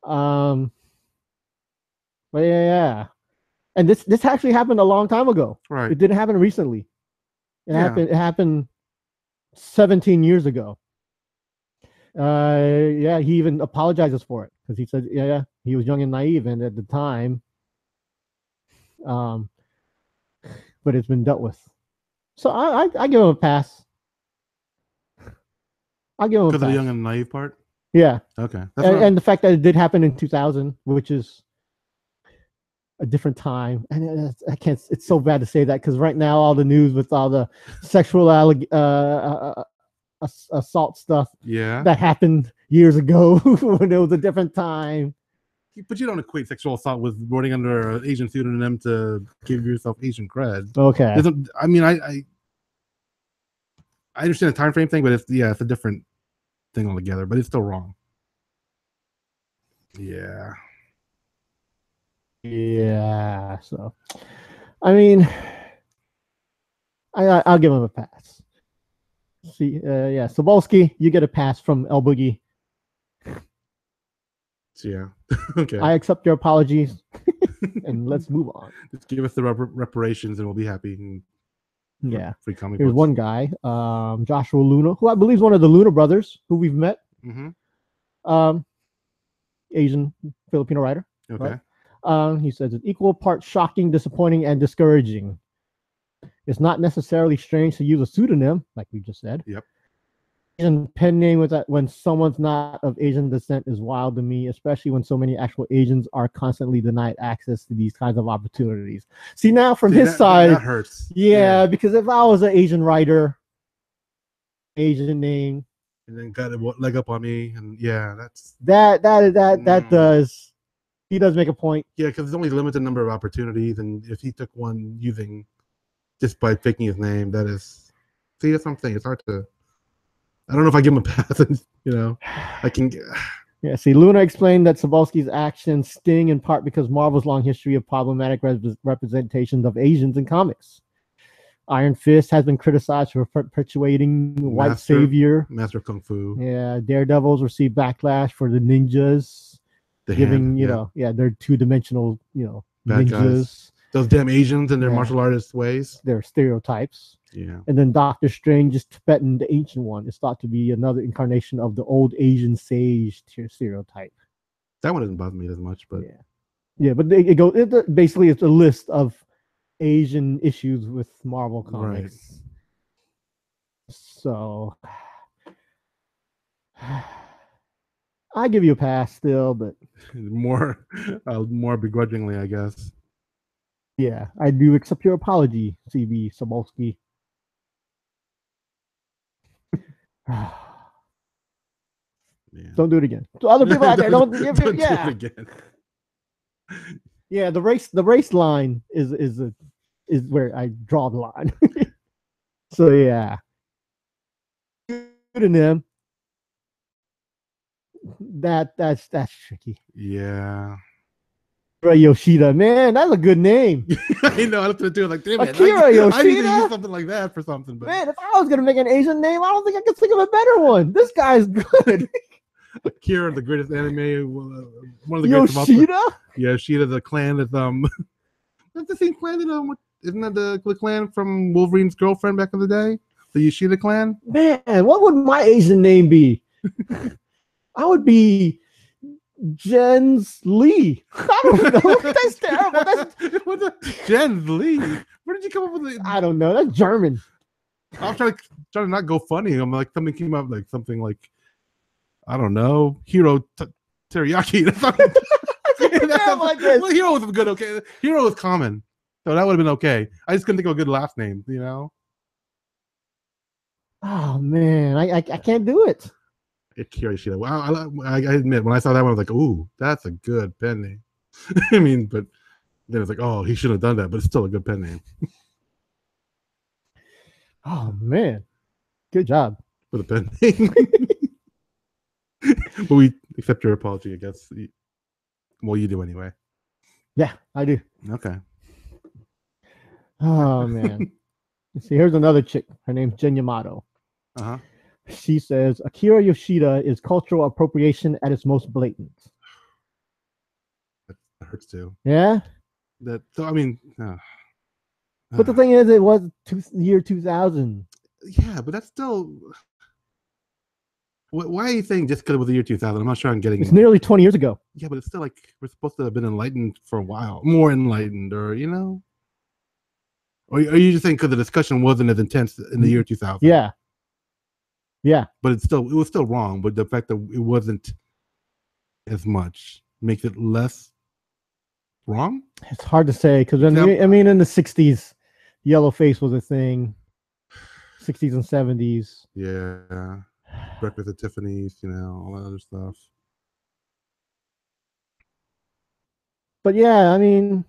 Um, but yeah. And this actually happened a long time ago. Right. It didn't happen recently. Yeah. It happened 17 years ago. Yeah, he even apologizes for it because he said, yeah, he was young and naive, and at the time, um, but it's been dealt with. So I give him a pass. I'll give him a Because of the pass. young and naive part. Yeah. Okay. And the fact that it did happen in 2000, which is a different time, and I can't. It's so bad to say that because right now all the news with all the sexual assault stuff, that happened years ago when it was a different time. But you don't equate sexual assault with running under an Asian pseudonym to give yourself Asian cred. Okay. I mean, I understand the time frame thing, but it's a different thing altogether. But it's still wrong. Yeah. Yeah. So, I mean, I'll give him a pass. See, yeah, Sobolski, you get a pass from l-boogy. Yeah. Okay. I accept your apologies, and let's move on. Just give us the reparations, and we'll be happy. Yeah. Free comic Here's books. one guy, Joshua Luna, who I believe is one of the Luna brothers, who we've met. Asian Filipino writer. Okay. Right? He says it's equal parts shocking, disappointing, and discouraging. It's not necessarily strange to use a pseudonym, like we just said. Yep. Asian pen name with that when someone's not of Asian descent is wild to me, especially when so many actual Asians are constantly denied access to these kinds of opportunities. See, now from his side, that hurts. Yeah, because if I was an Asian writer, Asian name, and then got a leg up on me, and that's that does. He does make a point. Yeah, because there's only a limited number of opportunities, and if he took one using just by faking his name, that is. See, that's something. It's hard to. I don't know if I give him a pass. I can. Yeah, see, Luna explained that Sobolski's actions sting in part because Marvel's long history of problematic representations of Asians in comics. Iron Fist has been criticized for perpetuating white savior. Master of Kung Fu. Yeah, Daredevils received backlash for the ninjas. They're two-dimensional, bad ninjas. Guys. Those damn Asians and their martial artist ways. They're stereotypes. Yeah. And then Doctor Strange is Tibetan, the ancient one, is thought to be another incarnation of the old Asian sage stereotype. That one doesn't bother me as much, but but it goes. Basically, it's a list of Asian issues with Marvel comics. Right. So I give you a pass still, but more begrudgingly, I guess. Yeah, I do accept your apology, CB Sobolski. Don't do it again. So other people out there, don't do it again. Yeah, the race line is where I draw the line. So yeah, pseudonym. That's tricky. Yeah. Yoshida, man, that's a good name. I know. I looked at it too. Like, damn it, Akira Yoshida. I need to use something like that for something. But man, if I was gonna make an Asian name, I don't think I could think of a better one. This guy's good. Akira, the greatest anime, one of the greatest. Yoshida. Yoshida, the clan is that's the same clan that isn't that the clan from Wolverine's girlfriend back in the day? The Yoshida clan. Man, what would my Asian name be? I would be Jens Lee. I don't know. That's terrible. Jens Lee. Where did you come up with it? I don't know. That's German. I was trying to not go funny. I'm like, something came up like something like, I don't know, Hiro Teriyaki. Well, Hiro was good. Okay, Hiro was common, so that would have been okay. I just couldn't think of a good last name. Oh man, I can't do it. Akira Yoshida. Wow, I admit when I saw that one, I was like, "Ooh, that's a good pen name." I mean, but then it's like, "Oh, he shouldn't have done that," but it's still a good pen name. Oh man, good job for the pen name. But we accept your apology, I guess. Well, you do anyway. Yeah, I do. Okay. Oh man. See, here's another chick. Her name's Jen Yamato. She says Akira Yoshida is cultural appropriation at its most blatant. hurts too. Yeah. So I mean, But the thing is, it was year 2000. yeah, but that's still. Why are you saying just because it was the year 2000? I'm not sure I'm getting. It's nearly 20 years ago. Yeah, but it's still like we're supposed to have been enlightened for a while, more enlightened, or or are you just saying because the discussion wasn't as intense in the year 2000? Yeah. Yeah. But it was still wrong. But the fact that it wasn't as much makes it less wrong. It's hard to say because I mean, in the 60s, yellow face was a thing. 60s and 70s. Yeah. Breakfast at Tiffany's, all that other stuff. But yeah, I mean,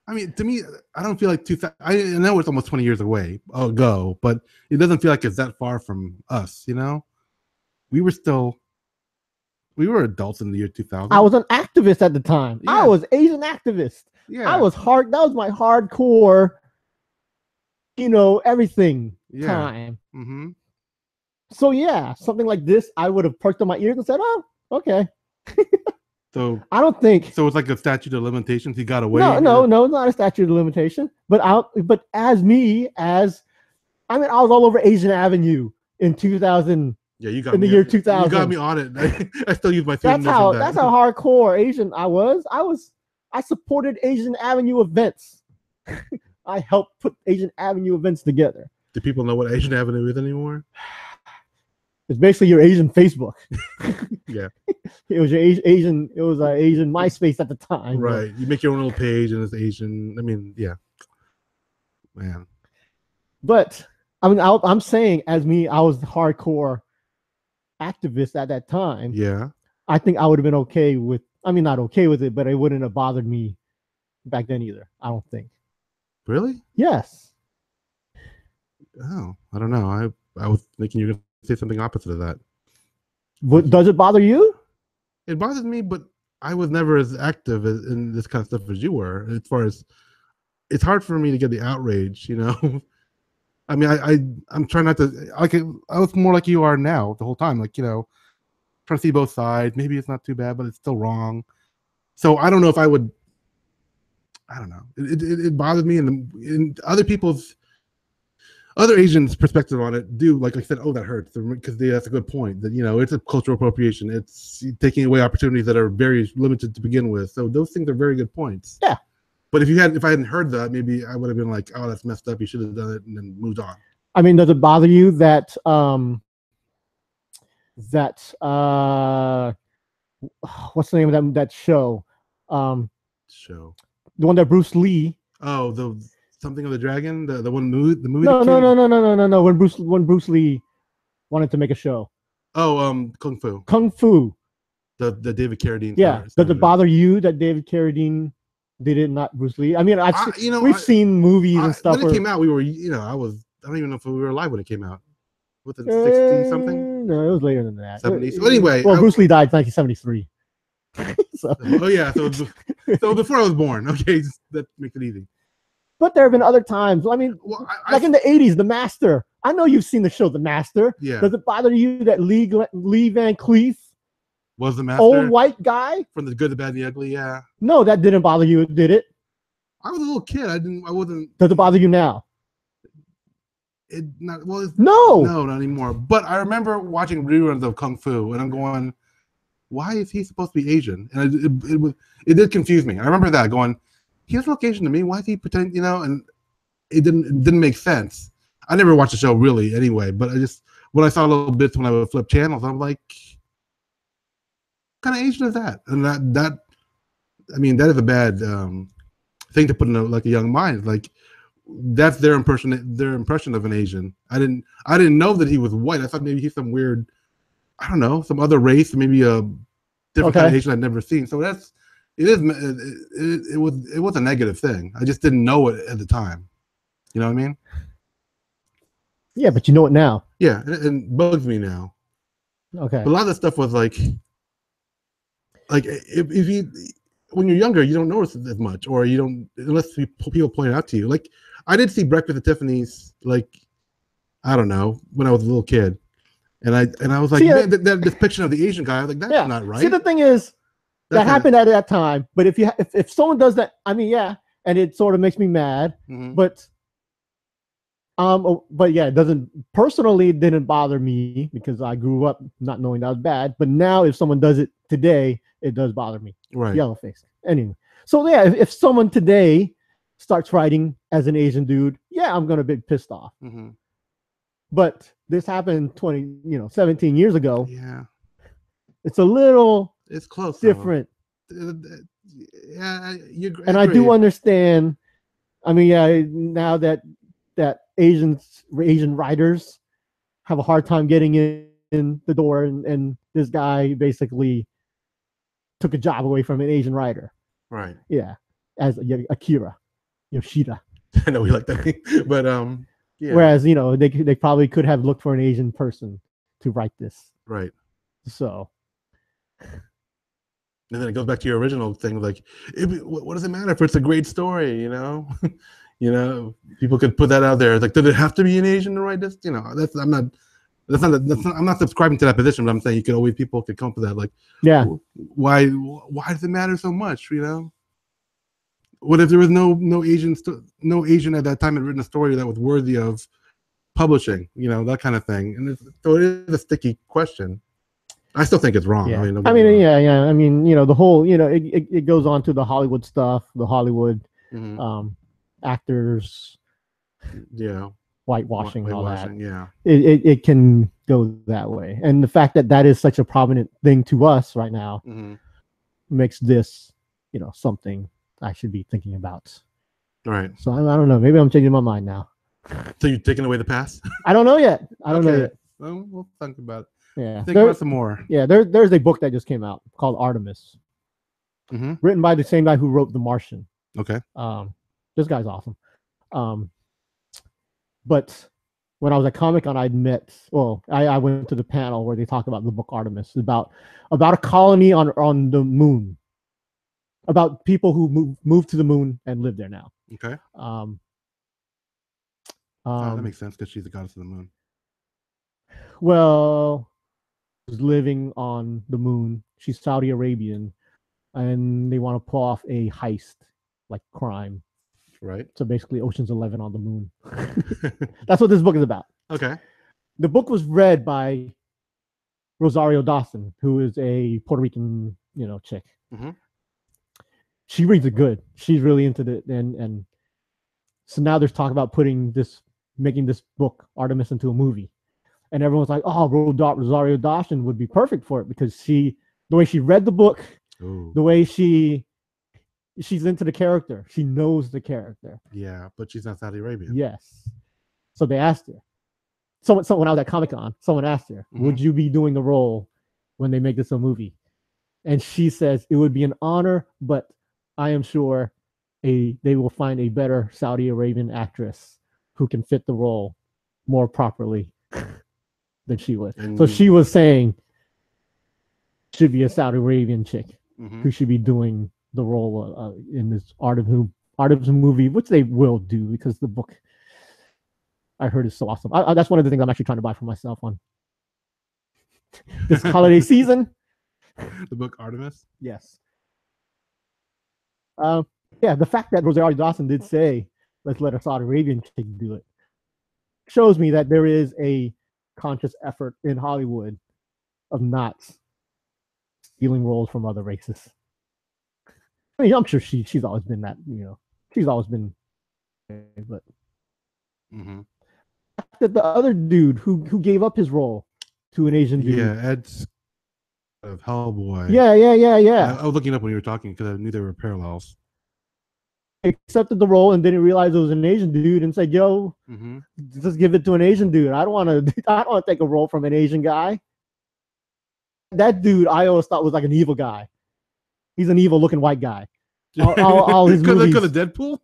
to me, I don't feel like 2000. I know it's almost 20 years ago, but it doesn't feel like it's that far from us. We were adults in the year 2000. I was an activist at the time. Yeah. I was Asian activist. Yeah, I was hard. That was my hardcore, everything time. Mm-hmm. So yeah, something like this, I would have perked on my ears and said, "Oh, okay." So I don't think so. It's like a statute of limitations. He got away. No, not a statute of limitation. But I was all over Asian Avenue in 2000. Yeah, you got in the year 2000. You got me on it. I still use my. That's how hardcore Asian I was. I supported Asian Avenue events. I helped put Asian Avenue events together. Do people know what Asian Avenue is anymore? It's basically your Asian Facebook. Yeah. It was your Asian. It was Asian MySpace at the time. Right. You make your own little page and it's Asian. I mean, yeah. Man. But I mean, I'm saying as me, I was hardcore activist at that time. Yeah. I think I would have been okay with. I mean, not okay with it, but it wouldn't have bothered me back then either. I don't think. Really? Yes. Oh, I don't know. I was thinking you're gonna say something opposite of that. What does it bother you? It bothers me, but I was never as active in this kind of stuff as you were. As far as it's hard for me to get the outrage, I mean, I'm trying not to. I was more like you are now the whole time, trying to see both sides. Maybe it's not too bad, but it's still wrong. So I don't know if I would. I don't know. It bothered me, and other Asians' perspective on it do, like I said, oh, that hurts, because that's a good point. That it's a cultural appropriation. It's taking away opportunities that are very limited to begin with. So those things are very good points. Yeah. But if I hadn't heard that, maybe I would have been like, oh, that's messed up. You should have done it and then moved on. I mean, does it bother you that what's the name of that show? Show. The one that Bruce Lee. Oh, the something of the dragon, the movie. No. When Bruce Lee wanted to make a show. Oh, Kung Fu. Kung Fu. The David Carradine. Yeah. Does it bother you that David Carradine did it, not Bruce Lee? I mean, we've seen movies and stuff. When it came out, we were, I don't even know if we were alive when it came out. Was it 60 something? No, it was later than that. 70s. So anyway, Bruce Lee died in 1973. So. Oh yeah, so before I was born. Okay, that makes it easy. But there have been other times. I mean, like in the 80s, The Master. I know you've seen the show The Master. Yeah. Does it bother you that Lee Van Cleef was the Master? Old white guy from The Good, the Bad, and the Ugly. Yeah. No, that didn't bother you, did it? I was a little kid. I wasn't. Does it bother you now? No, not anymore. But I remember watching reruns of Kung Fu, and I'm going, why is he supposed to be Asian? And it did confuse me. I remember that going, he doesn't look Asian to me. Why is he pretend? And it didn't make sense. I never watched the show really anyway, but when I saw a little bits when I would flip channels, I'm like, what kind of Asian is that? And that is a bad thing to put in a young mind. Like, that's their impression of an Asian. I didn't know that he was white. I thought maybe he's some weird, I don't know, some other race, maybe a different kind of Asian I'd never seen. So it was a negative thing. I just didn't know it at the time. You know what I mean? Yeah, but you know it now. Yeah, and bugs me now. Okay. But a lot of that stuff was like if you, when you're younger, you don't notice it as much, or you don't, unless people point it out to you. Like, I did see Breakfast at Tiffany's, I don't know, when I was a little kid, and I was like, man, that depiction of the Asian guy, I was like, that's not right. See, the thing is, that happened at that time. But if someone does that, I mean, yeah, and it sort of makes me mad. But yeah, it doesn't personally. It didn't bother me because I grew up not knowing that was bad. But now, if someone does it today, it does bother me. Right. Yellow face. Anyway, so yeah, if someone today starts writing as an Asian dude, yeah, I'm gonna be pissed off. But this happened 17 years ago. Yeah, it's a little. It's close. Different. Yeah, and I do understand. I mean, yeah, now that Asian writers have a hard time getting in the door, and this guy basically took a job away from an Asian writer. Right. Yeah, as Akira Yoshida. I know we like that name, but yeah. Whereas they probably could have looked for an Asian person to write this. Right. So. And then it goes back to your original thing, like, what does it matter if it's a great story? People could put that out there. Like, did it have to be an Asian to write this? I'm not subscribing to that position, but I'm saying people could come up with that. Like, yeah, why does it matter so much? What if there was no Asian at that time had written a story that was worthy of publishing? That kind of thing. And so it is a sticky question. I still think it's wrong. Yeah. Yeah. I mean, the whole, it goes on to the Hollywood stuff, the Hollywood actors, whitewashing, all that. Yeah, it can go that way, and the fact that is such a prominent thing to us right now makes this, something I should be thinking about. Right. So I don't know. Maybe I'm changing my mind now. So you're taking away the past? I don't know yet. I don't know yet. Well, we'll think about it. Yeah, think about some more. Yeah, there's a book that just came out called Artemis, written by the same guy who wrote The Martian. Okay. This guy's awesome. But when I was at Comic-Con, I went to the panel where they talk about the book Artemis, about a colony on the moon, about people who moved to the moon and live there now. Okay. That makes sense because she's the goddess of the moon. Well, was living on the moon. She's Saudi Arabian, and they want to pull off a heist, like crime. Right. So basically, Ocean's 11 on the moon. That's what this book is about. Okay. The book was read by Rosario Dawson, who is a Puerto Rican, chick. She reads it good. She's really into it, and so now there's talk about making this book Artemis into a movie. And everyone's like, oh, Rosario Dawson would be perfect for it because the way she read the book, the way she's into the character. She knows the character. Yeah, but she's not Saudi Arabian. Yes. So they asked her. Someone when I was at Comic-Con, someone asked her, would you be doing the role when they make this a movie? And she says, it would be an honor, but I am sure they will find a better Saudi Arabian actress who can fit the role more properly than she would. So she was saying should be a Saudi Arabian chick who should be doing the role in this Artemis movie, which they will do because the book I heard is so awesome. That's one of the things I'm actually trying to buy for myself on this holiday season. The book Artemis? Yes. Yeah, the fact that Rosario Dawson did say, let's let a Saudi Arabian chick do it, shows me that there is a conscious effort in Hollywood of not stealing roles from other races. I mean, I'm sure she's always been that, she's always been, but that the other dude who gave up his role to an Asian dude. Yeah, Ed's of Hellboy. Yeah. I was looking up when you were talking because I knew there were parallels. Accepted the role and didn't realize it was an Asian dude and said, "Yo, just give it to an Asian dude. I don't want to take a role from an Asian guy." That dude, I always thought was like an evil guy. He's an evil-looking white guy. All his movies. Because of Deadpool?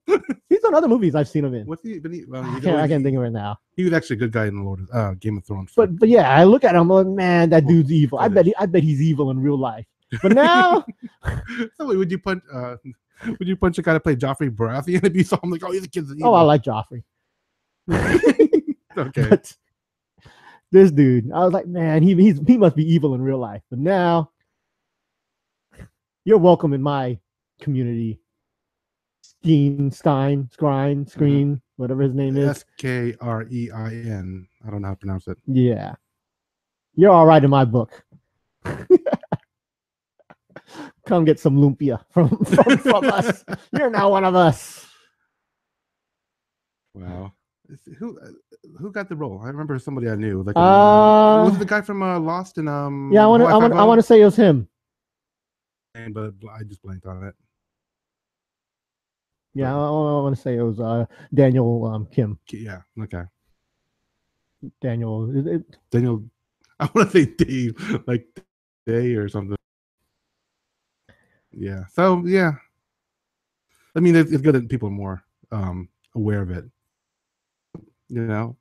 He's done other movies I've seen him in. What's he? I can't think of it now. He was actually a good guy in the Game of Thrones. But yeah, I look at him, I'm like, man, that dude's evil. I bet he's evil in real life. But now, would you punch a guy to play Joffrey Baratheon if you saw him like, oh, he's a kid's evil? Oh, I like Joffrey. Okay. But this dude, I was like, man, he must be evil in real life. But now, You're welcome in my community. Screen, whatever his name is. Skrein. I don't know how to pronounce it. Yeah. You're all right in my book. Come get some lumpia from us. You're now one of us. Wow. Who got the role? I remember somebody I knew. Like, was it the guy from Lost and Yeah, I want to say it was him. But I just blanked on it. Yeah, I want to say it was Daniel Kim. Yeah. Okay. Daniel. Daniel. I want to say Dave, like Day or something. Yeah. So yeah. I mean, it's good that people are more aware of it. You know,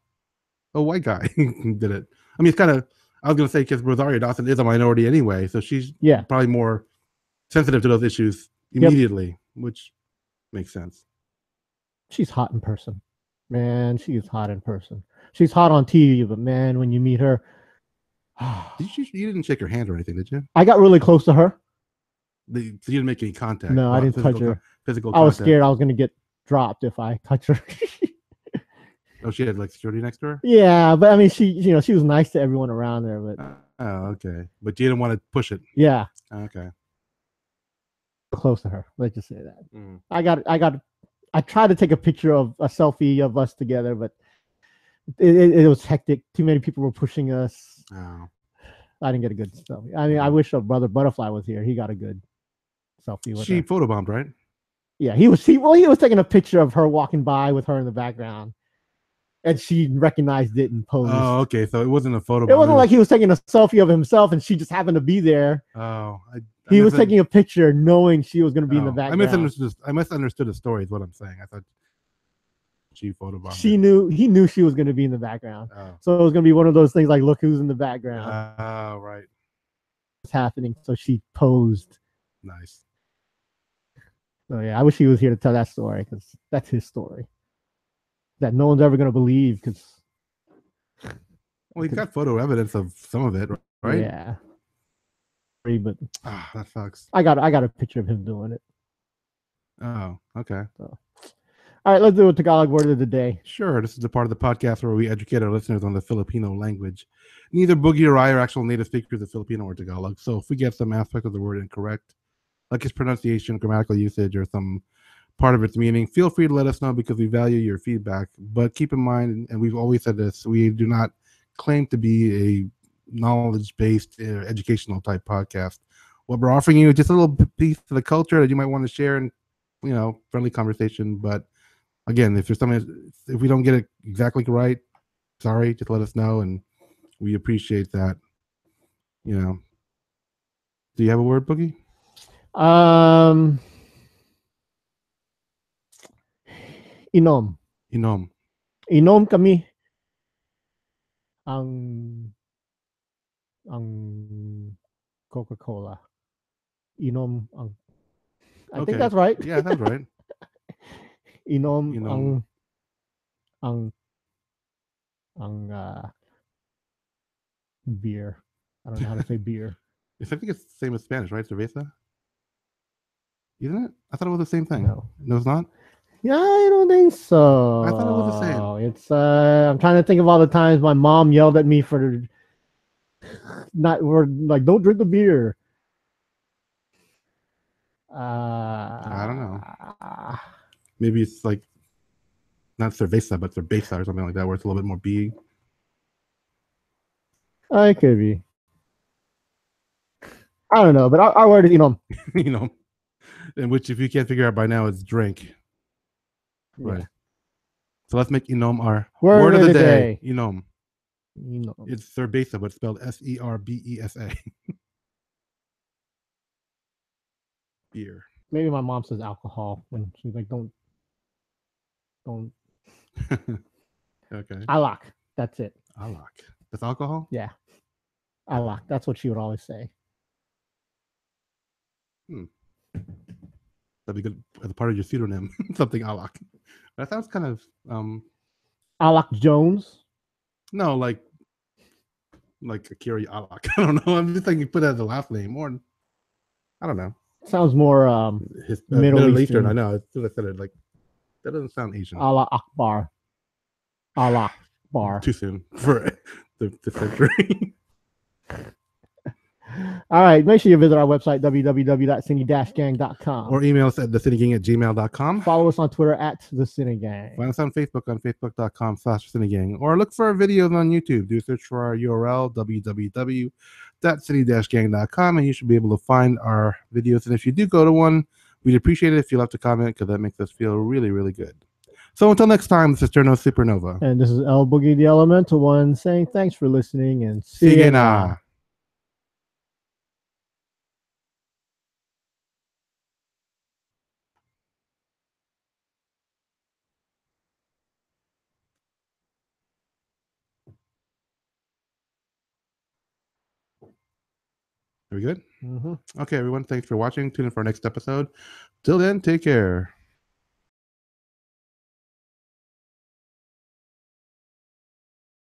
a white guy did it. I mean, it's kind of. I was gonna say because Rosario Dawson is a minority anyway, so she's probably more sensitive to those issues immediately, which makes sense. She's hot in person, man. She is hot in person. She's hot on TV, but man, when you meet her, you didn't shake her hand or anything, did you? I got really close to her. So you didn't make any contact? No, I didn't touch her. Physical. I was scared I was gonna get dropped if I touched her. Oh, she had like security next to her? Yeah, but I mean, she was nice to everyone around there. But okay. But you didn't want to push it. Yeah. Okay. Close to her. Let's just say that. I tried to take a picture of a selfie of us together, but it was hectic. Too many people were pushing us. Oh. I didn't get a good selfie. I mean, I wish our brother Butterfly was here. He got a good selfie with her. She photobombed, right? Yeah, he was taking a picture of her walking by with her in the background. And she recognized it and posed. Oh, okay. So it wasn't a photo. It wasn't like he was taking a selfie of himself and she just happened to be there. Oh, he was taking a picture knowing she was going to be in the background. I misunderstood the story. Is what I'm saying. I thought she photobombed. He knew she was going to be in the background. Oh. So it was going to be one of those things like, look who's in the background. Oh, right. It's happening. So she posed. Nice. So yeah, I wish he was here to tell that story because that's his story. That no one's ever going to believe because. Well, he's got photo evidence of some of it, right? Yeah. But that sucks. I got a picture of him doing it. Oh, okay. So. All right, let's do a Tagalog word of the day. Sure. This is the part of the podcast where we educate our listeners on the Filipino language. Neither Boogie or I are actual native speakers of Filipino or Tagalog, so if we get some aspect of the word incorrect, like its pronunciation, grammatical usage, or some part of its meaning, feel free to let us know because we value your feedback. But keep in mind, and we've always said this, we do not claim to be a knowledge-based educational type podcast. What we're offering you is just a little piece of the culture that you might want to share in, friendly conversation. But again, if we don't get it exactly right, sorry, just let us know, and we appreciate that. Do you have a word, Boogie? Inom kami ang Coca-Cola. Inom ang I think that's right. Yeah, that's right. Inom ang beer. I don't know how to say beer. I think it's the same as Spanish, right? Cerveza? Isn't it? I thought it was the same thing. No, it's not? Yeah, I don't think so. I thought it was the same. It's I'm trying to think of all the times my mom yelled at me for don't drink the beer. I don't know. Maybe it's like not cerveza, but cerveza or something like that, where it's a little bit more B. It could be. I don't know, but our word is in which, if you can't figure out by now, it's drink. Right. So let's make inom our word of the day. Inom. It's cerveza, but spelled Serbesa. Beer. Maybe my mom says alcohol when she's like, don't. Okay. Alak. That's it. Alak. That's alcohol? Yeah. Alak. That's what she would always say. That'd be good as a part of your pseudonym. Something Alak. That sounds kind of Alak Jones? No, like Akira Alak. I don't know. I'm just thinking you put it as a last name, or I don't know. Sounds more Middle Eastern. I know. As soon as I said it, like that doesn't sound Asian. Allah Akbar. Allah Akbar. Too soon for the century. All right. Make sure you visit our website, www.sini-gang.com. Or email us at thesinigang@gmail.com. Follow us on Twitter at The Sini-Gang. Find us on facebook.com/Sini-Gang. Or look for our videos on YouTube. Do a search for our URL, www.cini-gang.com, and you should be able to find our videos. And if you do go to one, we'd appreciate it if you left a comment, because that makes us feel really, really good. So until next time, this is Turno Supernova. And this is l-boogy, the Elemental One, saying thanks for listening, and see you now. Are we good? Mm-hmm. Okay, everyone. Thanks for watching. Tune in for our next episode. Till then, take care.